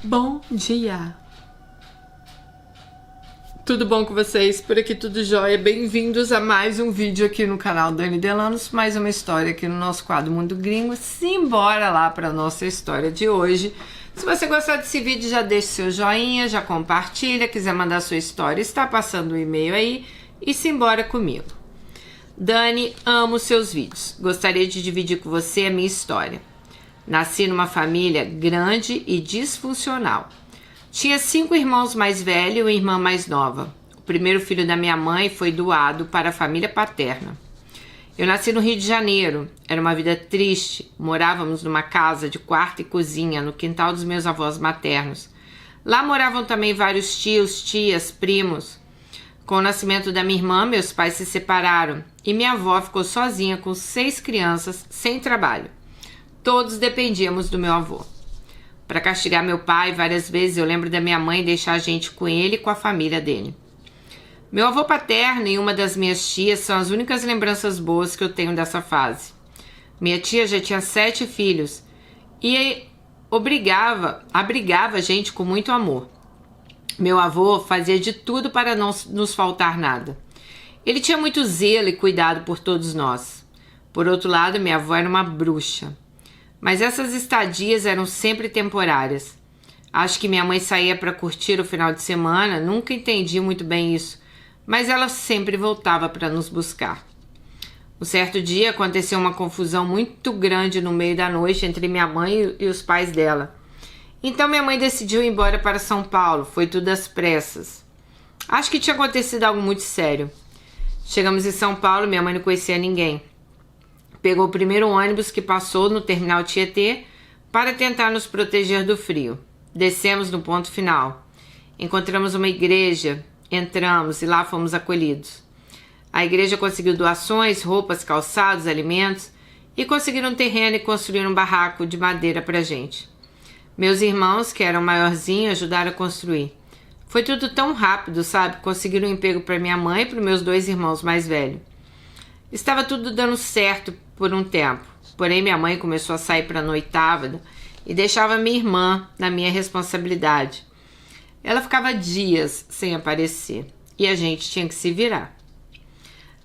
Bom dia! Tudo bom com vocês? Por aqui tudo jóia? Bem-vindos a mais um vídeo aqui no canal Dani Delanos, mais uma história aqui no nosso quadro Mundo Gringo. Simbora lá para a nossa história de hoje. Se você gostar desse vídeo, já deixa seu joinha, já compartilha, quiser mandar sua história, está passando o e-mail aí e simbora comigo. Dani, amo seus vídeos. Gostaria de dividir com você a minha história. Nasci numa família grande e disfuncional. Tinha 5 irmãos mais velhos e uma irmã mais nova. O primeiro filho da minha mãe foi doado para a família paterna. Eu nasci no Rio de Janeiro. Era uma vida triste. Morávamos numa casa de quarto e cozinha no quintal dos meus avós maternos. Lá moravam também vários tios, tias, primos. Com o nascimento da minha irmã, meus pais se separaram e minha avó ficou sozinha com 6 crianças, sem trabalho. Todos dependíamos do meu avô. Para castigar meu pai, várias vezes eu lembro da minha mãe deixar a gente com ele e com a família dele. Meu avô paterno e uma das minhas tias são as únicas lembranças boas que eu tenho dessa fase. Minha tia já tinha 7 filhos e abrigava a gente com muito amor. Meu avô fazia de tudo para não nos faltar nada. Ele tinha muito zelo e cuidado por todos nós. Por outro lado, minha avó era uma bruxa. Mas essas estadias eram sempre temporárias. Acho que minha mãe saía para curtir o final de semana, nunca entendi muito bem isso, mas ela sempre voltava para nos buscar. Um certo dia aconteceu uma confusão muito grande no meio da noite entre minha mãe e os pais dela. Então minha mãe decidiu ir embora para São Paulo, foi tudo às pressas. Acho que tinha acontecido algo muito sério. Chegamos em São Paulo, minha mãe não conhecia ninguém. Pegou o primeiro ônibus que passou no terminal Tietê para tentar nos proteger do frio. Descemos no ponto final. Encontramos uma igreja, entramos e lá fomos acolhidos. A igreja conseguiu doações, roupas, calçados, alimentos e conseguiram um terreno e construíram um barraco de madeira para a gente. Meus irmãos, que eram maiorzinhos, ajudaram a construir. Foi tudo tão rápido, sabe? Conseguiram um emprego para minha mãe e para os meus 2 irmãos mais velhos. Estava tudo dando certo por um tempo, porém minha mãe começou a sair para a noitada e deixava minha irmã na minha responsabilidade. Ela ficava dias sem aparecer e a gente tinha que se virar.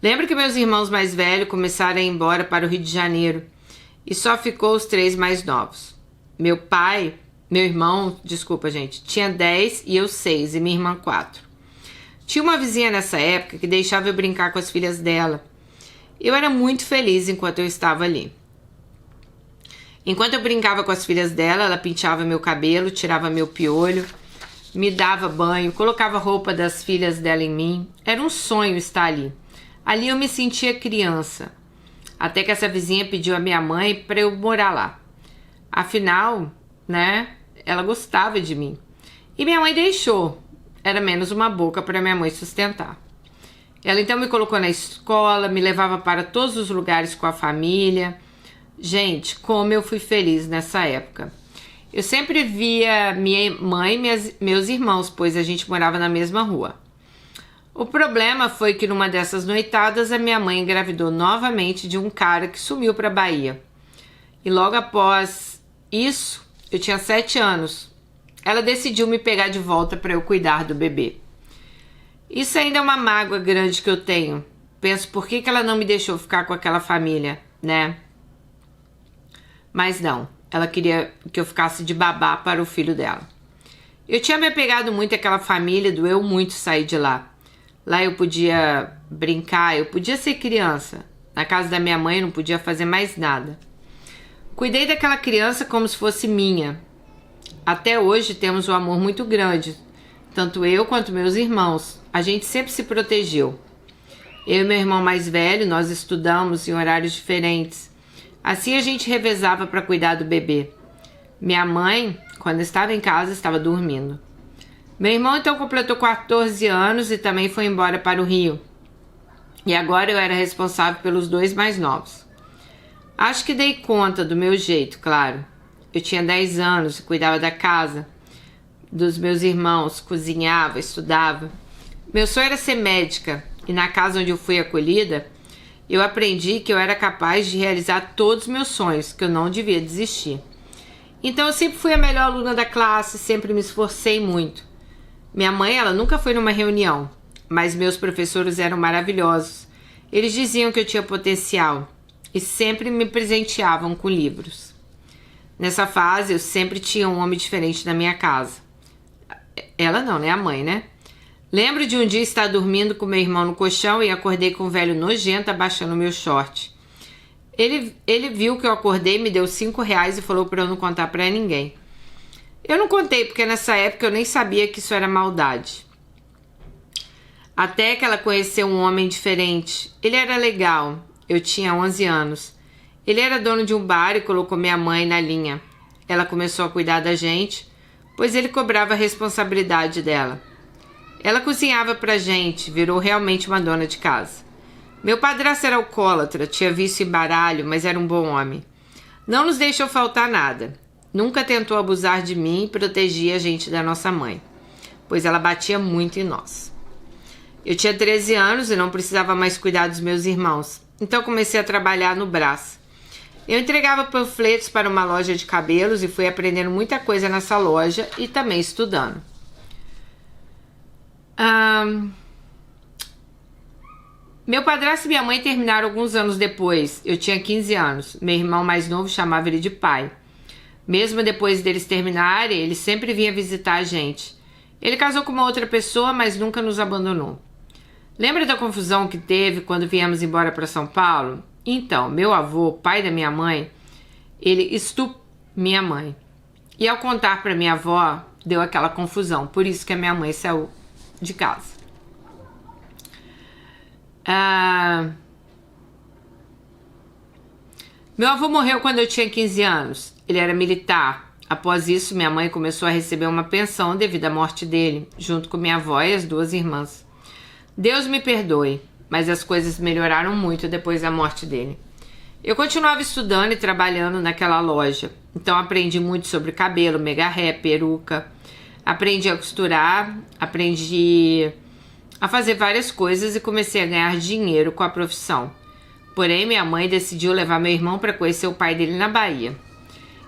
Lembro que meus irmãos mais velhos começaram a ir embora para o Rio de Janeiro e só ficou os 3 mais novos. Meu irmão, tinha 10 e eu 6 e minha irmã 4. Tinha uma vizinha nessa época que deixava eu brincar com as filhas dela. Eu era muito feliz enquanto eu estava ali. Enquanto eu brincava com as filhas dela, ela penteava meu cabelo, tirava meu piolho, me dava banho, colocava a roupa das filhas dela em mim. Era um sonho estar ali. Ali eu me sentia criança. Até que essa vizinha pediu à minha mãe para eu morar lá. Afinal, ela gostava de mim. E minha mãe deixou. Era menos uma boca para minha mãe sustentar. Ela então me colocou na escola, me levava para todos os lugares com a família. Gente, como eu fui feliz nessa época. Eu sempre via minha mãe e meus irmãos, pois a gente morava na mesma rua. O problema foi que numa dessas noitadas a minha mãe engravidou novamente de um cara que sumiu para a Bahia. E logo após isso, eu tinha 7 anos. Ela decidiu me pegar de volta para eu cuidar do bebê. Isso ainda é uma mágoa grande que eu tenho. Penso por que ela não me deixou ficar com aquela família, né? Mas não, ela queria que eu ficasse de babá para o filho dela. Eu tinha me apegado muito àquela família, doeu muito sair de lá. Lá eu podia brincar, eu podia ser criança. Na casa da minha mãe eu não podia fazer mais nada. Cuidei daquela criança como se fosse minha. Até hoje temos um amor muito grande, tanto eu quanto meus irmãos. A gente sempre se protegeu. Eu e meu irmão mais velho, nós estudamos em horários diferentes. Assim a gente revezava para cuidar do bebê. Minha mãe, quando estava em casa, estava dormindo. Meu irmão então completou 14 anos e também foi embora para o Rio. E agora eu era responsável pelos 2 mais novos. Acho que dei conta do meu jeito, claro. Eu tinha 10 anos e cuidava da casa, dos meus irmãos, cozinhava, estudava. Meu sonho era ser médica e na casa onde eu fui acolhida, eu aprendi que eu era capaz de realizar todos os meus sonhos, que eu não devia desistir. Então eu sempre fui a melhor aluna da classe, sempre me esforcei muito. Minha mãe, ela nunca foi numa reunião, mas meus professores eram maravilhosos. Eles diziam que eu tinha potencial e sempre me presenteavam com livros. Nessa fase, eu sempre tinha um homem diferente na minha casa. Ela não, né? A mãe, né? Lembro de um dia estar dormindo com meu irmão no colchão e acordei com um velho nojento abaixando meu short. Ele viu que eu acordei, me deu R$5 e falou para eu não contar para ninguém. Eu não contei porque nessa época eu nem sabia que isso era maldade. Até que ela conheceu um homem diferente. Ele era legal. Eu tinha 11 anos. Ele era dono de um bar e colocou minha mãe na linha. Ela começou a cuidar da gente, pois ele cobrava a responsabilidade dela. Ela cozinhava pra gente, virou realmente uma dona de casa. Meu padrasto era alcoólatra, tinha vício em baralho, mas era um bom homem. Não nos deixou faltar nada. Nunca tentou abusar de mim e protegia a gente da nossa mãe, pois ela batia muito em nós. Eu tinha 13 anos e não precisava mais cuidar dos meus irmãos, então comecei a trabalhar no Brás. Eu entregava panfletos para uma loja de cabelos e fui aprendendo muita coisa nessa loja e também estudando. Meu padrasto e minha mãe terminaram alguns anos depois. Eu tinha 15 anos. Meu irmão mais novo chamava ele de pai. Mesmo depois deles terminarem, ele sempre vinha visitar a gente. Ele casou com uma outra pessoa, mas nunca nos abandonou. Lembra da confusão que teve quando viemos embora para São Paulo? Então, meu avô, pai da minha mãe, ele estuprou minha mãe. E ao contar para minha avó, deu aquela confusão. Por isso que a minha mãe saiu de casa. Meu avô morreu quando eu tinha 15 anos. Ele era militar. Após isso, minha mãe começou a receber uma pensão devido à morte dele, junto com minha avó e as duas irmãs. Deus me perdoe, mas as coisas melhoraram muito depois da morte dele. Eu continuava estudando e trabalhando naquela loja. Então aprendi muito sobre cabelo, mega ré, peruca. Aprendi a costurar, aprendi a fazer várias coisas e comecei a ganhar dinheiro com a profissão. Porém, minha mãe decidiu levar meu irmão para conhecer o pai dele na Bahia.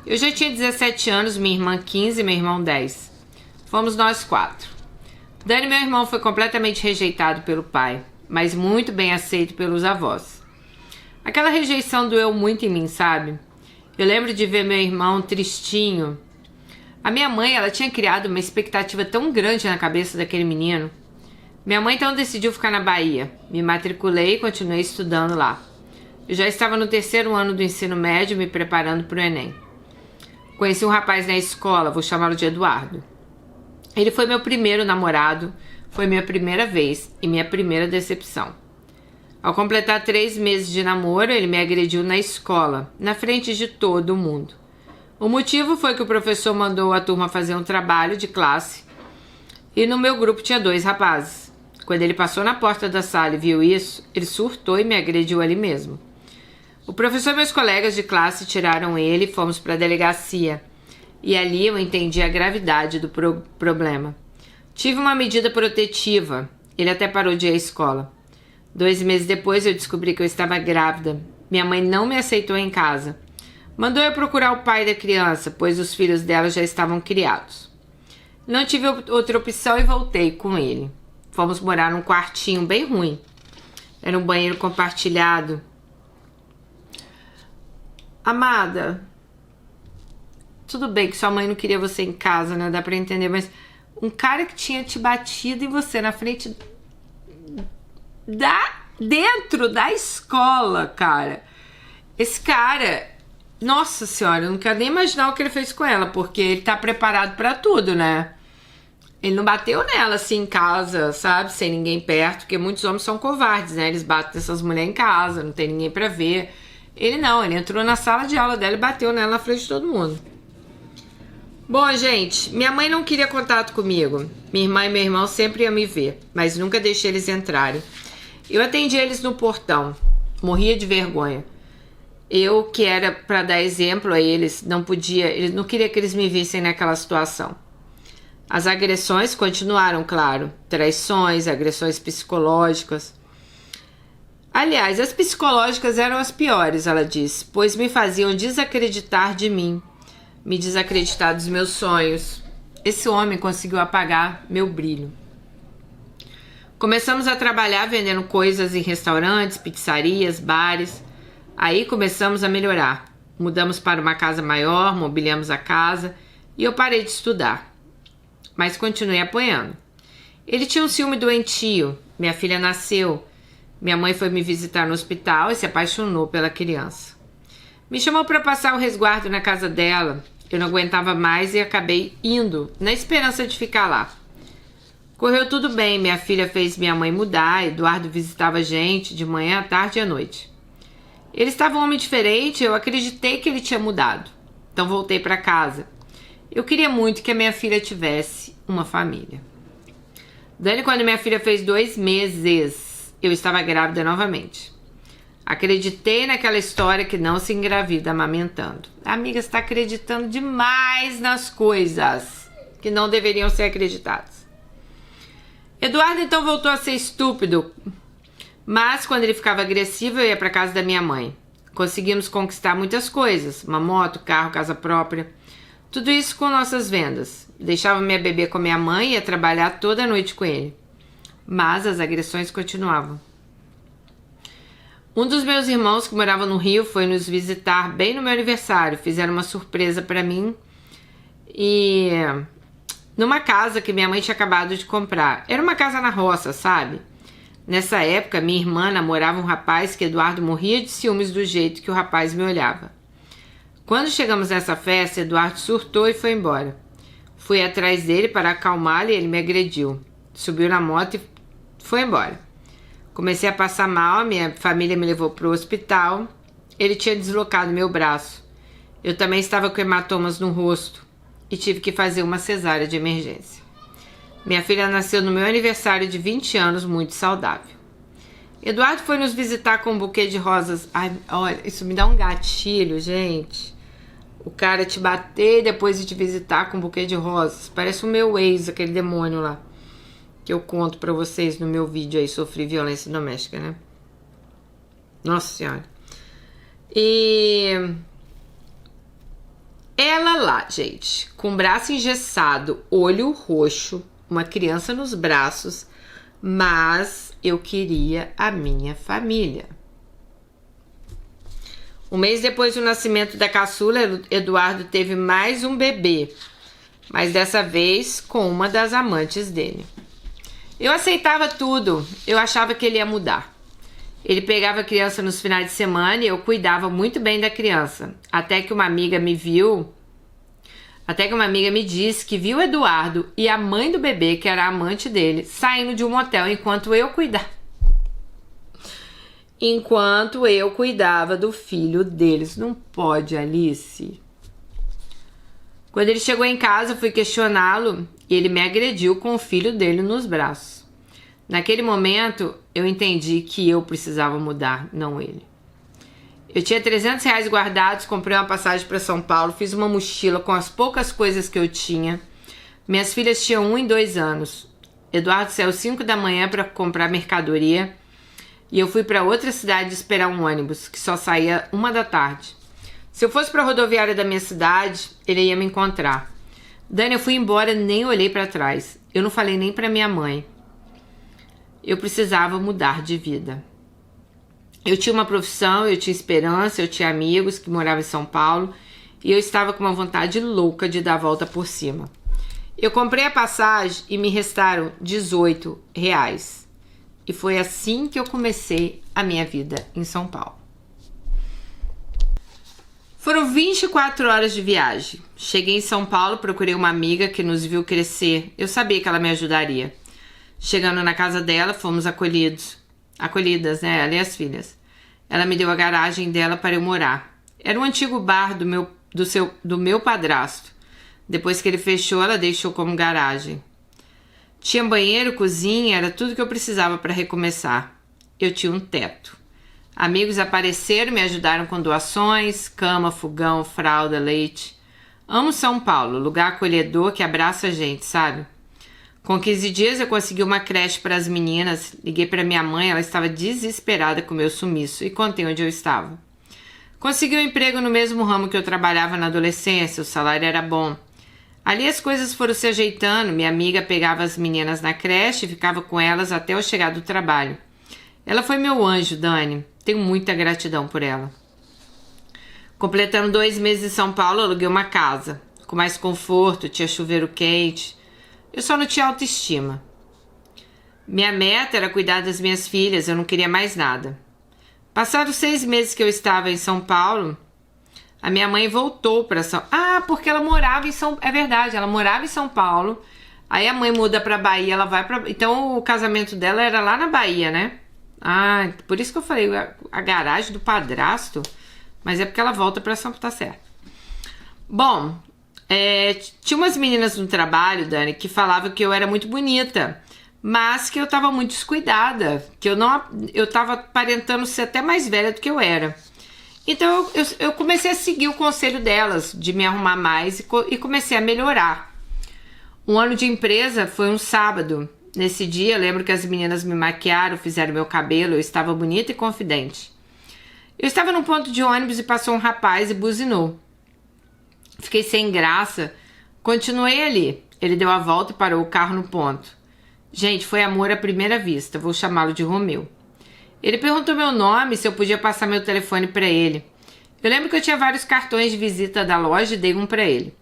Eu já tinha 17 anos, minha irmã 15 e meu irmão 10. Fomos nós 4. Dani, meu irmão, foi completamente rejeitado pelo pai, mas muito bem aceito pelos avós. Aquela rejeição doeu muito em mim, sabe? Eu lembro de ver meu irmão tristinho. A minha mãe, ela tinha criado uma expectativa tão grande na cabeça daquele menino. Minha mãe então decidiu ficar na Bahia. Me matriculei e continuei estudando lá. Eu já estava no 3º ano do ensino médio, me preparando para o Enem. Conheci um rapaz na escola, vou chamá-lo de Eduardo. Ele foi meu primeiro namorado, foi minha primeira vez e minha primeira decepção. Ao completar 3 meses de namoro, ele me agrediu na escola, na frente de todo mundo. O motivo foi que o professor mandou a turma fazer um trabalho de classe e no meu grupo tinha 2 rapazes. Quando ele passou na porta da sala e viu isso, ele surtou e me agrediu ali mesmo. O professor e meus colegas de classe tiraram ele e fomos para a delegacia. E ali eu entendi a gravidade do problema. Tive uma medida protetiva. Ele até parou de ir à escola. 2 meses depois eu descobri que eu estava grávida. Minha mãe não me aceitou em casa. Mandou eu procurar o pai da criança, pois os filhos dela já estavam criados. Não tive outra opção e voltei com ele. Fomos morar num quartinho bem ruim. Era um banheiro compartilhado. Amada, tudo bem que sua mãe não queria você em casa, né? Dá pra entender, mas um cara que tinha te batido em você na frente dentro da escola, cara. Esse cara, nossa senhora, eu não quero nem imaginar o que ele fez com ela, porque ele tá preparado pra tudo, né? Ele não bateu nela assim em casa, sabe? Sem ninguém perto, porque muitos homens são covardes, né? Eles batem essas mulheres em casa, não tem ninguém pra ver. Ele não, ele entrou na sala de aula dela e bateu nela na frente de todo mundo. Bom, gente, minha mãe não queria contato comigo. Minha irmã e meu irmão sempre iam me ver, mas nunca deixei eles entrarem. Eu atendi eles no portão, morria de vergonha. Eu, que era pra dar exemplo a eles, não queria que eles me vissem naquela situação. As agressões continuaram, claro. Traições, agressões psicológicas. Aliás, as psicológicas eram as piores, ela disse, pois me faziam desacreditar de mim. me desacreditar dos meus sonhos. Esse homem conseguiu apagar meu brilho. Começamos a trabalhar vendendo coisas em restaurantes, pizzarias, bares. Aí começamos a melhorar. Mudamos para uma casa maior, mobiliamos a casa e eu parei de estudar. Mas continuei apoiando. Ele tinha um ciúme doentio. Minha filha nasceu. Minha mãe foi me visitar no hospital e se apaixonou pela criança. Me chamou para passar o resguardo na casa dela. Eu não aguentava mais e acabei indo, na esperança de ficar lá. Correu tudo bem, minha filha fez minha mãe mudar, Eduardo visitava a gente de manhã, à tarde e à noite. Ele estava um homem diferente, eu acreditei que ele tinha mudado. Então voltei para casa. Eu queria muito que a minha filha tivesse uma família. Dani, quando minha filha fez 2 meses, eu estava grávida novamente. Acreditei naquela história que não se engravida amamentando. A amiga está acreditando demais nas coisas que não deveriam ser acreditadas. Eduardo então voltou a ser estúpido, mas quando ele ficava agressivo eu ia para casa da minha mãe. Conseguimos conquistar muitas coisas, uma moto, carro, casa própria, tudo isso com nossas vendas. Deixava minha bebê com minha mãe e ia trabalhar toda noite com ele. Mas as agressões continuavam. Um dos meus irmãos que morava no Rio foi nos visitar bem no meu aniversário. Fizeram uma surpresa para mim e numa casa que minha mãe tinha acabado de comprar. Era uma casa na roça, sabe? Nessa época, minha irmã namorava um rapaz que Eduardo morria de ciúmes do jeito que o rapaz me olhava. Quando chegamos nessa festa, Eduardo surtou e foi embora. Fui atrás dele para acalmá-lo e ele me agrediu. Subiu na moto e foi embora. Comecei a passar mal, minha família me levou para o hospital. Ele tinha deslocado meu braço. Eu também estava com hematomas no rosto e tive que fazer uma cesárea de emergência. Minha filha nasceu no meu aniversário de 20 anos, muito saudável. Eduardo foi nos visitar com um buquê de rosas. Ai, olha, isso me dá um gatilho, gente. O cara te bater e depois de te visitar com um buquê de rosas. Parece o meu ex, aquele demônio lá, que eu conto pra vocês no meu vídeo aí, sofri violência doméstica, né? Nossa Senhora. E ela lá, gente, com o braço engessado, olho roxo, uma criança nos braços, mas eu queria a minha família. Um mês depois do nascimento da caçula, Eduardo teve mais um bebê, mas dessa vez com uma das amantes dele. Eu aceitava tudo, eu achava que ele ia mudar. Ele pegava a criança nos finais de semana e eu cuidava muito bem da criança. Até que uma amiga me disse que viu Eduardo e a mãe do bebê, que era a amante dele, saindo de um motel enquanto eu cuidava do filho deles. Não pode, Alice. Quando ele chegou em casa, fui questioná-lo e ele me agrediu com o filho dele nos braços. Naquele momento, eu entendi que eu precisava mudar, não ele. Eu tinha R$300 guardados, comprei uma passagem para São Paulo, fiz uma mochila com as poucas coisas que eu tinha. Minhas filhas tinham 1 e 2 anos. Eduardo saiu 5 da manhã para comprar mercadoria e eu fui para outra cidade esperar um ônibus, que só saía 1 da tarde. Se eu fosse para a rodoviária da minha cidade, ele ia me encontrar. Dani, eu fui embora, nem olhei para trás. Eu não falei nem para minha mãe. Eu precisava mudar de vida. Eu tinha uma profissão, eu tinha esperança, eu tinha amigos que moravam em São Paulo e eu estava com uma vontade louca de dar a volta por cima. Eu comprei a passagem e me restaram R$18. E foi assim que eu comecei a minha vida em São Paulo. Foram 24 horas de viagem. Cheguei em São Paulo, procurei uma amiga que nos viu crescer. Eu sabia que ela me ajudaria. Chegando na casa dela, fomos acolhidas, né, ela e as filhas. Ela me deu a garagem dela para eu morar. Era um antigo bar do meu padrasto. Depois que ele fechou, ela deixou como garagem. Tinha banheiro, cozinha, era tudo que eu precisava para recomeçar. Eu tinha um teto. Amigos apareceram, me ajudaram com doações, cama, fogão, fralda, leite. Amo São Paulo, lugar acolhedor que abraça a gente, sabe? Com 15 dias eu consegui uma creche para as meninas, liguei para minha mãe, ela estava desesperada com o meu sumiço e contei onde eu estava. Consegui um emprego no mesmo ramo que eu trabalhava na adolescência, o salário era bom. Ali as coisas foram se ajeitando, minha amiga pegava as meninas na creche e ficava com elas até eu chegar do trabalho. Ela foi meu anjo, Dani. Tenho muita gratidão por ela. Completando 2 meses em São Paulo, eu aluguei uma casa. Com mais conforto, tinha chuveiro quente. Eu só não tinha autoestima. Minha meta era cuidar das minhas filhas, eu não queria mais nada. Passados 6 meses que eu estava em São Paulo, a minha mãe voltou para São... porque ela morava em São... É verdade, ela morava em São Paulo. Aí a mãe muda pra Bahia, ela vai pra... Então o casamento dela era lá na Bahia, né? Por isso que eu falei, a garagem do padrasto. Mas é porque ela volta pra São Paulo, tá certo. Bom, tinha umas meninas no trabalho, Dani, que falavam que eu era muito bonita, mas que eu tava muito descuidada, que eu tava aparentando ser até mais velha do que eu era. Então eu comecei a seguir o conselho delas, de me arrumar mais e comecei a melhorar. Um ano de empresa foi um sábado. Nesse dia eu lembro que as meninas me maquiaram, fizeram meu cabelo, eu estava bonita e confidente. Eu estava num ponto de ônibus e passou um rapaz e buzinou. Fiquei sem graça, continuei ali. Ele deu a volta e parou o carro no ponto. Gente, foi amor à primeira vista, vou chamá-lo de Romeu. Ele perguntou meu nome, se eu podia passar meu telefone para ele. Eu lembro que eu tinha vários cartões de visita da loja e dei um para ele.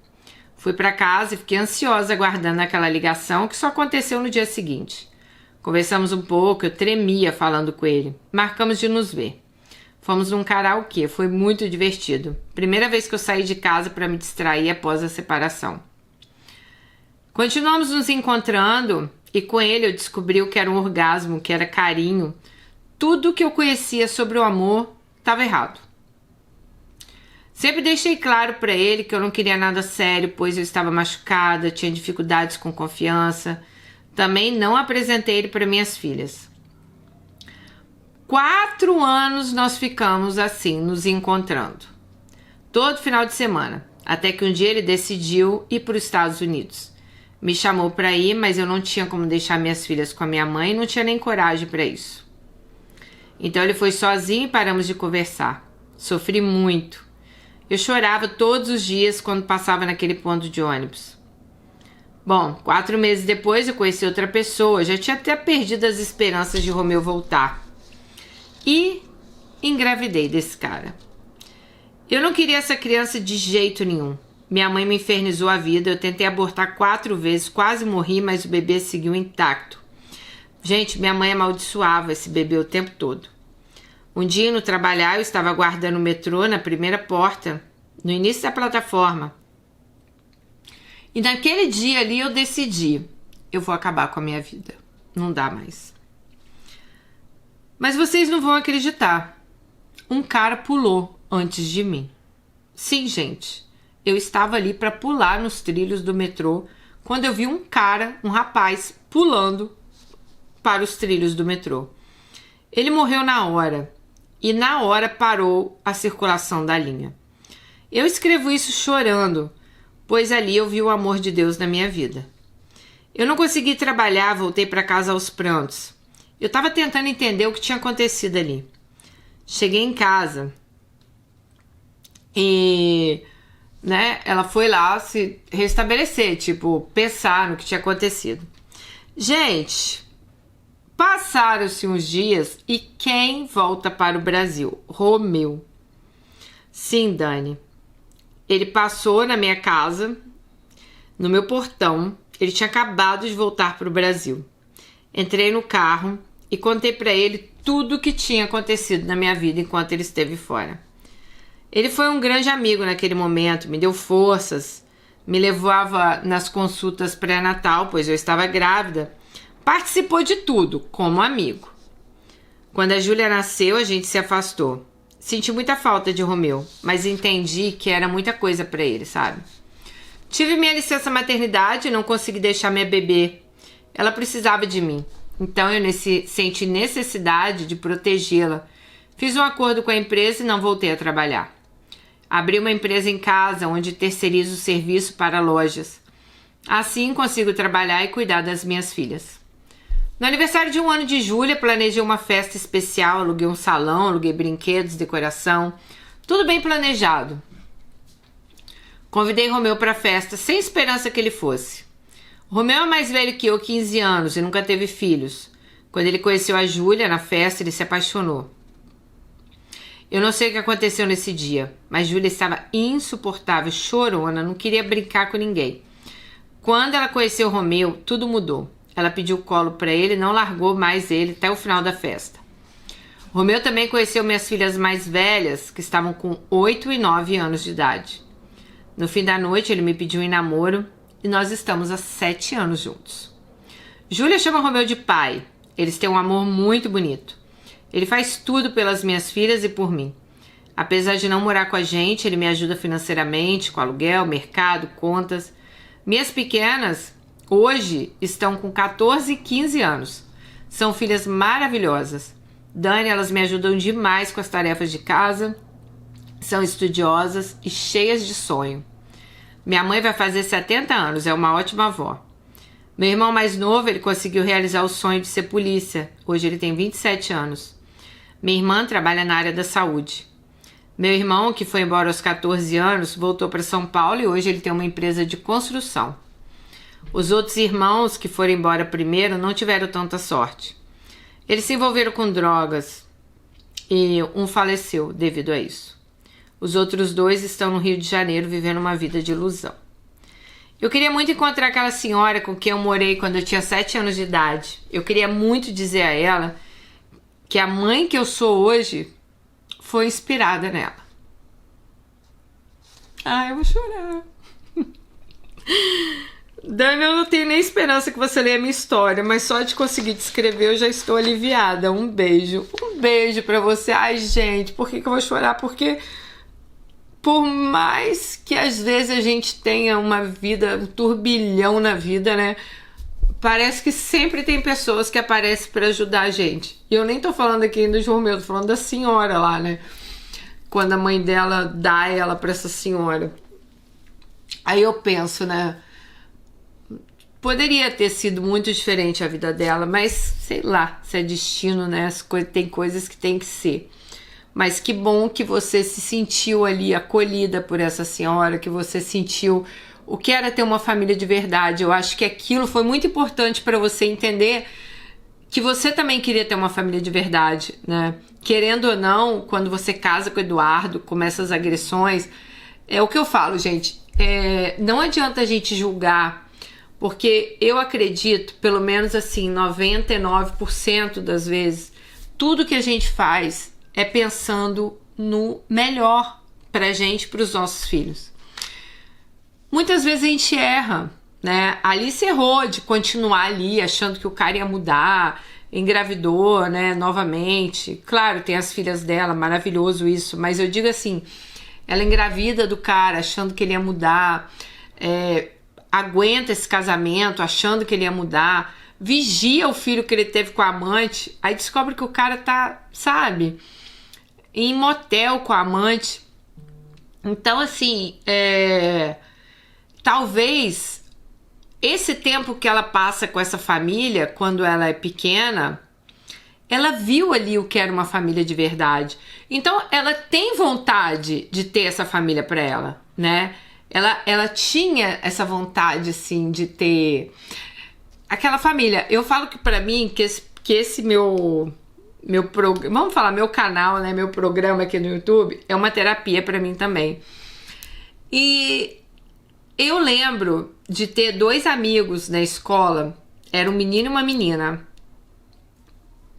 Fui para casa e fiquei ansiosa aguardando aquela ligação que só aconteceu no dia seguinte. Conversamos um pouco, eu tremia falando com ele. Marcamos de nos ver. Fomos num karaokê, foi muito divertido. Primeira vez que eu saí de casa para me distrair após a separação. Continuamos nos encontrando e com ele eu descobri o que era um orgasmo, que era carinho. Tudo que eu conhecia sobre o amor estava errado. Sempre deixei claro para ele que eu não queria nada sério, pois eu estava machucada, tinha dificuldades com confiança. Também não apresentei ele para minhas filhas. 4 anos nós ficamos assim, nos encontrando. Todo final de semana. Até que um dia ele decidiu ir para os Estados Unidos. Me chamou para ir, mas eu não tinha como deixar minhas filhas com a minha mãe e não tinha nem coragem para isso. Então ele foi sozinho e paramos de conversar. Sofri muito. Eu chorava todos os dias quando passava naquele ponto de ônibus. Bom, 4 meses depois eu conheci outra pessoa. Já tinha até perdido as esperanças de Romeu voltar. E engravidei desse cara. Eu não queria essa criança de jeito nenhum. Minha mãe me infernizou a vida. Eu tentei abortar 4 vezes, quase morri, mas o bebê seguiu intacto. Gente, minha mãe amaldiçoava esse bebê o tempo todo. Um dia indo trabalhar, eu estava aguardando o metrô na primeira porta, no início da plataforma. E naquele dia ali eu decidi, eu vou acabar com a minha vida. Não dá mais. Mas vocês não vão acreditar. Um cara pulou antes de mim. Sim, gente. Eu estava ali para pular nos trilhos do metrô quando eu vi um rapaz, pulando para os trilhos do metrô. Ele morreu na hora. E na hora parou a circulação da linha. Eu escrevo isso chorando, pois ali eu vi o amor de Deus na minha vida. Eu não consegui trabalhar, voltei para casa aos prantos. Eu estava tentando entender o que tinha acontecido ali. Cheguei em casa e, ela foi lá se restabelecer, pensar no que tinha acontecido. Gente, passaram-se uns dias e quem volta para o Brasil? Romeu. Sim, Dani. Ele passou na minha casa, no meu portão. Ele tinha acabado de voltar para o Brasil. Entrei no carro e contei para ele tudo o que tinha acontecido na minha vida enquanto ele esteve fora. Ele foi um grande amigo naquele momento, me deu forças, me levava nas consultas pré-natal, pois eu estava grávida. Participou de tudo, como amigo. Quando a Júlia nasceu, a gente se afastou. Senti muita falta de Romeu, mas entendi que era muita coisa para ele, sabe? Tive minha licença maternidade e não consegui deixar minha bebê. Ela precisava de mim. Então eu senti necessidade de protegê-la. Fiz um acordo com a empresa e não voltei a trabalhar. Abri uma empresa em casa, onde terceirizo o serviço para lojas. Assim consigo trabalhar e cuidar das minhas filhas. No aniversário de 1 ano de Júlia, planejei uma festa especial, aluguei um salão, aluguei brinquedos, decoração. Tudo bem planejado. Convidei Romeu para a festa sem esperança que ele fosse. Romeu é mais velho que eu, 15 anos, e nunca teve filhos. Quando ele conheceu a Júlia na festa, ele se apaixonou. Eu não sei o que aconteceu nesse dia, mas Júlia estava insuportável, chorona, não queria brincar com ninguém. Quando ela conheceu Romeu, tudo mudou. Ela pediu colo para ele e não largou mais ele até o final da festa. Romeu também conheceu minhas filhas mais velhas, que estavam com 8 e 9 anos de idade. No fim da noite, ele me pediu em namoro e nós estamos há 7 anos juntos. Júlia chama Romeu de pai. Eles têm um amor muito bonito. Ele faz tudo pelas minhas filhas e por mim. Apesar de não morar com a gente, ele me ajuda financeiramente, com aluguel, mercado, contas. Minhas pequenas, hoje, estão com 14 e 15 anos. São filhas maravilhosas. Dani, elas me ajudam demais com as tarefas de casa. São estudiosas e cheias de sonho. Minha mãe vai fazer 70 anos, é uma ótima avó. Meu irmão mais novo, ele conseguiu realizar o sonho de ser polícia. Hoje ele tem 27 anos. Minha irmã trabalha na área da saúde. Meu irmão, que foi embora aos 14 anos, voltou para São Paulo e hoje ele tem uma empresa de construção. Os outros irmãos que foram embora primeiro não tiveram tanta sorte. Eles se envolveram com drogas e um faleceu devido a isso. Os outros 2 estão no Rio de Janeiro vivendo uma vida de ilusão. Eu queria muito encontrar aquela senhora com quem eu morei quando eu tinha 7 anos de idade. Eu queria muito dizer a ela que a mãe que eu sou hoje foi inspirada nela. Ai, eu vou chorar. Dani, eu não tenho nem esperança que você leia a minha história, mas só de conseguir descrever eu já estou aliviada. Um beijo pra você. Ai, gente, por que eu vou chorar? Porque por mais que às vezes a gente tenha uma vida, um turbilhão na vida, né? Parece que sempre tem pessoas que aparecem para ajudar a gente. E eu nem tô falando aqui ainda de Romeu, tô falando da senhora lá, né? Quando a mãe dela dá ela para essa senhora. Aí eu penso, né? Poderia ter sido muito diferente a vida dela, mas sei lá, se é destino, né? Tem coisas que tem que ser. Mas que bom que você se sentiu ali acolhida por essa senhora, que você sentiu o que era ter uma família de verdade. Eu acho que aquilo foi muito importante para você entender que você também queria ter uma família de verdade, né? Querendo ou não, quando você casa com o Eduardo, começa as agressões, é o que eu falo, gente, não adianta a gente julgar, porque eu acredito, pelo menos assim, 99% das vezes, tudo que a gente faz é pensando no melhor pra gente, pros nossos filhos. Muitas vezes a gente erra, né? A Alice errou de continuar ali, achando que o cara ia mudar, engravidou, né, novamente. Claro, tem as filhas dela, maravilhoso isso, mas eu digo assim, ela engravida do cara, achando que ele ia mudar, aguenta esse casamento, achando que ele ia mudar, vigia o filho que ele teve com a amante, aí descobre que o cara tá, sabe, em motel com a amante. Então, assim, talvez esse tempo que ela passa com essa família, quando ela é pequena, ela viu ali o que era uma família de verdade. Então, ela tem vontade de ter essa família para ela, né? Ela tinha essa vontade, assim, de ter aquela família. Eu falo que para mim, que esse meu vamos falar, meu canal, né? Meu programa aqui no YouTube é uma terapia para mim também. E eu lembro de ter 2 amigos na escola, era um menino e uma menina.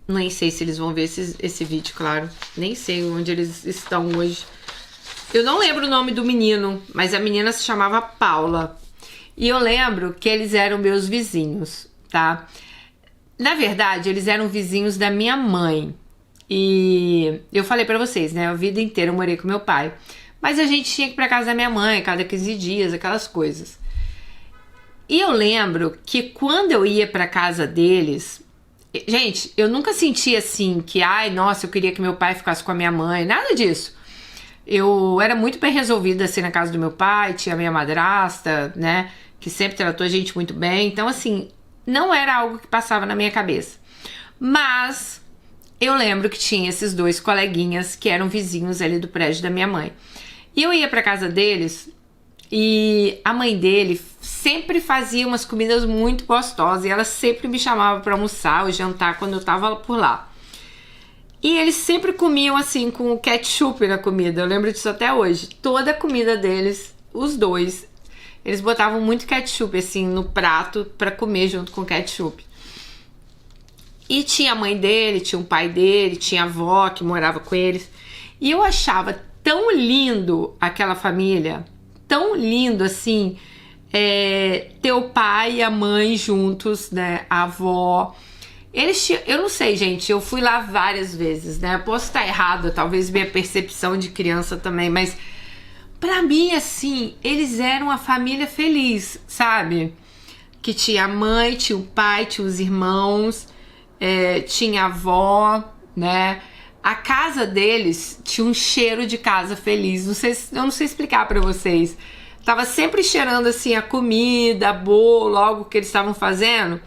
Nem sei se eles vão ver esse vídeo, claro. Nem sei onde eles estão hoje. Eu não lembro o nome do menino, mas a menina se chamava Paula. E eu lembro que eles eram meus vizinhos, tá? Na verdade, eles eram vizinhos da minha mãe. E eu falei pra vocês, né? A vida inteira eu morei com meu pai. Mas a gente tinha que ir pra casa da minha mãe, a cada 15 dias, aquelas coisas. E eu lembro que quando eu ia pra casa deles... Gente, eu nunca senti assim que... Ai, nossa, eu queria que meu pai ficasse com a minha mãe. Nada disso. Eu era muito bem resolvida assim na casa do meu pai. Tinha a minha madrasta, né? Que sempre tratou a gente muito bem. Então, assim, não era algo que passava na minha cabeça. Mas... eu lembro que tinha esses dois coleguinhas que eram vizinhos ali do prédio da minha mãe. E eu ia pra casa deles e a mãe dele sempre fazia umas comidas muito gostosas e ela sempre me chamava pra almoçar ou jantar quando eu tava por lá. E eles sempre comiam assim com ketchup na comida, eu lembro disso até hoje. Toda a comida deles, os dois, eles botavam muito ketchup assim no prato pra comer junto com ketchup. E tinha a mãe dele, tinha o pai dele, tinha a avó que morava com eles. E eu achava tão lindo aquela família, tão lindo assim, ter o pai e a mãe juntos, né, a avó. Eles tinham, eu não sei, gente, eu fui lá várias vezes, né, eu posso estar errada, talvez minha percepção de criança também, mas pra mim, assim, eles eram a família feliz, sabe? Que tinha a mãe, tinha o pai, tinha os irmãos, tinha a avó, né? A casa deles tinha um cheiro de casa feliz. Eu não sei explicar pra vocês. Tava sempre cheirando assim a comida, bolo, algo que eles estavam fazendo.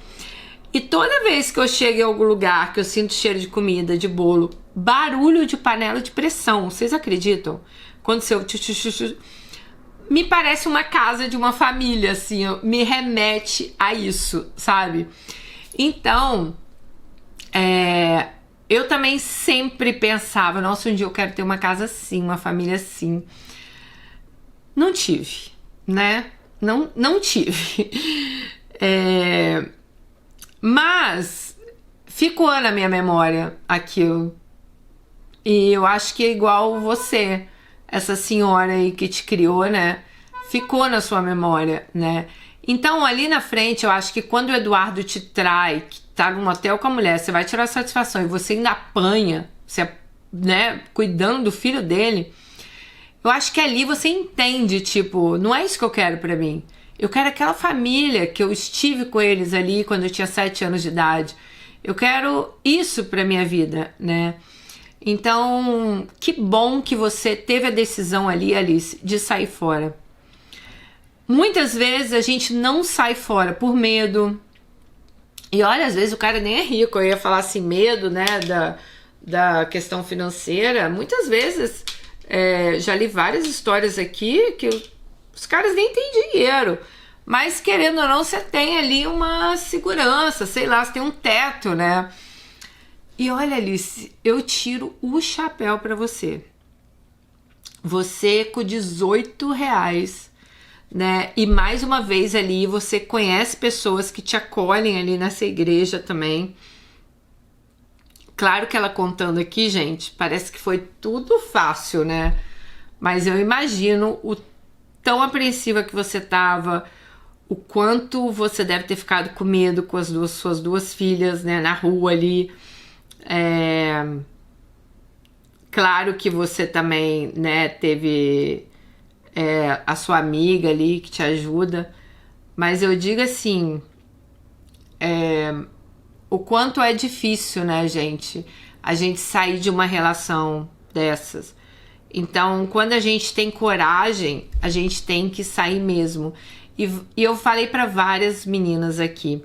E toda vez que eu chego em algum lugar que eu sinto cheiro de comida, de bolo, barulho de panela de pressão, vocês acreditam? Quando seu me parece uma casa de uma família, assim, me remete a isso, sabe? Então, eu também sempre pensava, nossa, um dia eu quero ter uma casa assim, uma família assim. Não tive, né? Não tive. Mas ficou na minha memória aquilo. E eu acho que é igual você, essa senhora aí que te criou, né? Ficou na sua memória, né? Então, ali na frente, eu acho que quando o Eduardo te trai, que tá num motel com a mulher, você vai tirar satisfação e você ainda apanha, você, né, cuidando do filho dele, eu acho que ali você entende, tipo, não é isso que eu quero pra mim. Eu quero aquela família que eu estive com eles ali quando eu tinha 7 anos de idade. Eu quero isso pra minha vida, né? Então, que bom que você teve a decisão ali, Alice, de sair fora. Muitas vezes a gente não sai fora por medo. E olha, às vezes o cara nem é rico. Eu ia falar assim, medo, né, da questão financeira. Muitas vezes, já li várias histórias aqui que os caras nem têm dinheiro. Mas querendo ou não, você tem ali uma segurança, sei lá, você tem um teto, né? E olha, Alice, eu tiro o chapéu pra você. Você com R$18, né? E mais uma vez ali, você conhece pessoas que te acolhem ali nessa igreja também. Claro que ela contando aqui, gente, parece que foi tudo fácil, né? Mas eu imagino o tão apreensiva que você tava, o quanto você deve ter ficado com medo com as suas duas filhas, né, na rua ali. Claro que você também, né, teve a sua amiga ali que te ajuda, mas eu digo assim, o quanto é difícil, né, gente, a gente sair de uma relação dessas. Então, quando a gente tem coragem, a gente tem que sair mesmo. E eu falei para várias meninas aqui,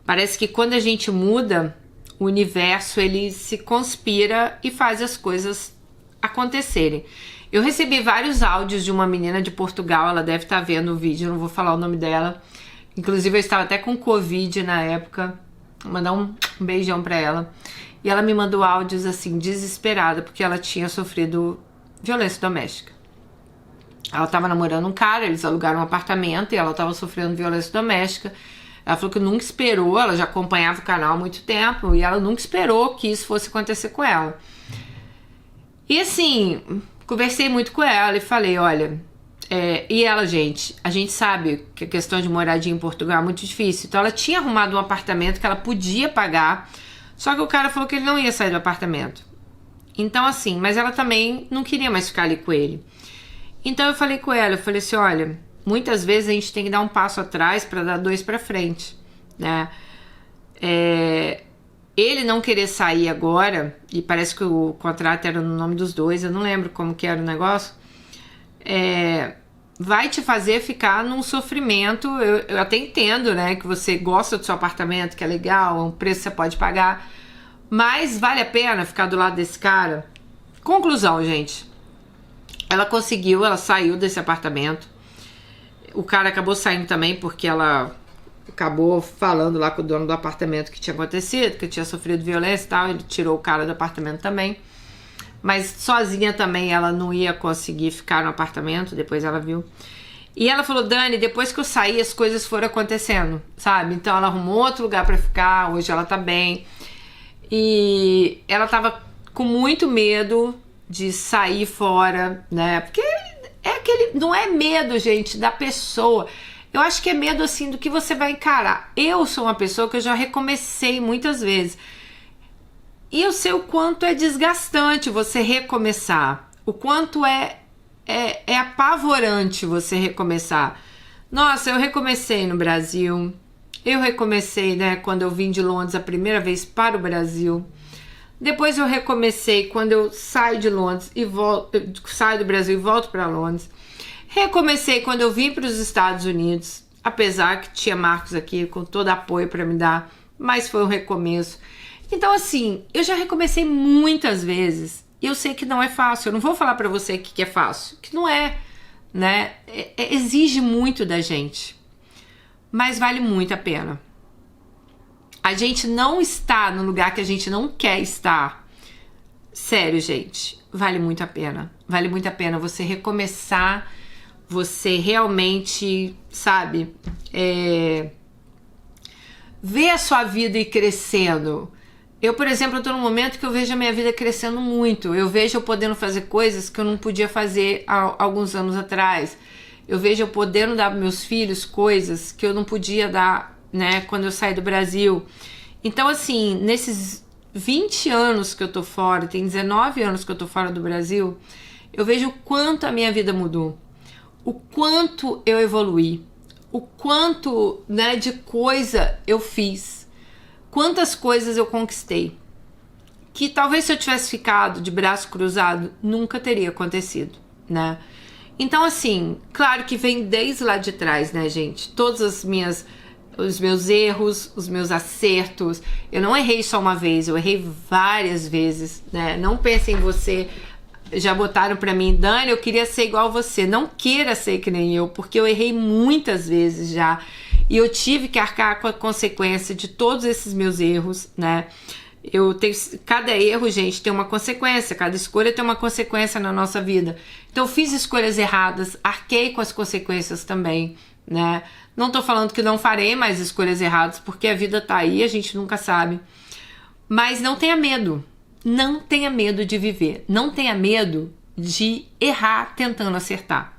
parece que quando a gente muda, o universo, ele se conspira e faz as coisas acontecerem. Eu recebi vários áudios de uma menina de Portugal, ela deve estar vendo o vídeo, não vou falar o nome dela. Inclusive, eu estava até com Covid na época. Vou mandar um beijão pra ela. E ela me mandou áudios assim, desesperada, porque ela tinha sofrido violência doméstica. Ela estava namorando um cara, eles alugaram um apartamento e ela estava sofrendo violência doméstica. Ela falou que nunca esperou, ela já acompanhava o canal há muito tempo, e ela nunca esperou que isso fosse acontecer com ela. E assim, conversei muito com ela e falei, olha, e ela, gente, a gente sabe que a questão de moradia em Portugal é muito difícil. Então ela tinha arrumado um apartamento que ela podia pagar, só que o cara falou que ele não ia sair do apartamento. Então assim, mas ela também não queria mais ficar ali com ele. Então eu falei com ela, eu falei assim, olha, muitas vezes a gente tem que dar um passo atrás para dar 2 para frente, né? Ele não querer sair agora, e parece que o contrato era no nome dos dois, eu não lembro como que era o negócio, vai te fazer ficar num sofrimento. Eu até entendo, né, que você gosta do seu apartamento, que é legal, é um preço que você pode pagar, Mas vale a pena ficar do lado desse cara? Conclusão, gente. Ela conseguiu, ela saiu desse apartamento. O cara acabou saindo também porque ela acabou falando lá com o dono do apartamento que tinha acontecido, que tinha sofrido violência e tal. Ele tirou o cara do apartamento também. Mas sozinha também ela não ia conseguir ficar no apartamento, depois ela viu. E ela falou, Dani, depois que eu saí, as coisas foram acontecendo, sabe? Então ela arrumou outro lugar pra ficar, hoje ela tá bem. E ela tava com muito medo de sair fora, né? Porque é aquele, não é medo, gente, da pessoa. Eu acho que é medo, assim, do que você vai encarar. Eu sou uma pessoa que eu já recomecei muitas vezes. E eu sei o quanto é desgastante você recomeçar. O quanto é apavorante você recomeçar. Nossa, eu recomecei no Brasil. Eu recomecei, né, quando eu vim de Londres a primeira vez para o Brasil. Depois eu recomecei quando eu saio de Londres e saio do Brasil e volto para Londres. Recomecei quando eu vim para os Estados Unidos, apesar que tinha Marcos aqui com todo apoio para me dar, mas foi um recomeço. Então, assim, eu já recomecei muitas vezes e eu sei que não é fácil. Eu não vou falar para você que é fácil, que não é, né? Exige muito da gente, mas vale muito a pena. A gente não está no lugar que a gente não quer estar. Sério, gente, vale muito a pena. Vale muito a pena você recomeçar, você realmente, sabe, ver a sua vida ir crescendo. Eu, por exemplo, estou num momento que eu vejo a minha vida crescendo muito. Eu vejo eu podendo fazer coisas que eu não podia fazer há alguns anos atrás. Eu vejo eu podendo dar para meus filhos coisas que eu não podia dar, né, quando eu saí do Brasil. Então, assim, nesses 20 anos que eu tô fora, tem 19 anos que eu tô fora do Brasil, eu vejo o quanto a minha vida mudou, o quanto eu evoluí, o quanto, né, de coisa eu fiz, quantas coisas eu conquistei, que talvez se eu tivesse ficado de braço cruzado, nunca teria acontecido, né? Então, assim, claro que vem desde lá de trás, né, gente? Todas os meus erros, os meus acertos. Eu não errei só uma vez, eu errei várias vezes, né? Não pense em você. Já botaram pra mim, Dani, eu queria ser igual a você. Não queira ser que nem eu, porque eu errei muitas vezes já. E eu tive que arcar com a consequência de todos esses meus erros, né? Cada erro, gente, tem uma consequência, cada escolha tem uma consequência na nossa vida. Então eu fiz escolhas erradas, arquei com as consequências também, né? Não tô falando que não farei mais escolhas erradas, porque a vida tá aí, a gente nunca sabe. Mas não tenha medo. Não tenha medo de viver. Não tenha medo de errar tentando acertar,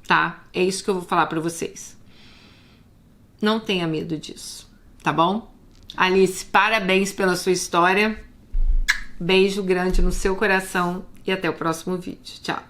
tá? É isso que eu vou falar pra vocês. Não tenha medo disso, tá bom? Alice, parabéns pela sua história. Beijo grande no seu coração e até o próximo vídeo. Tchau!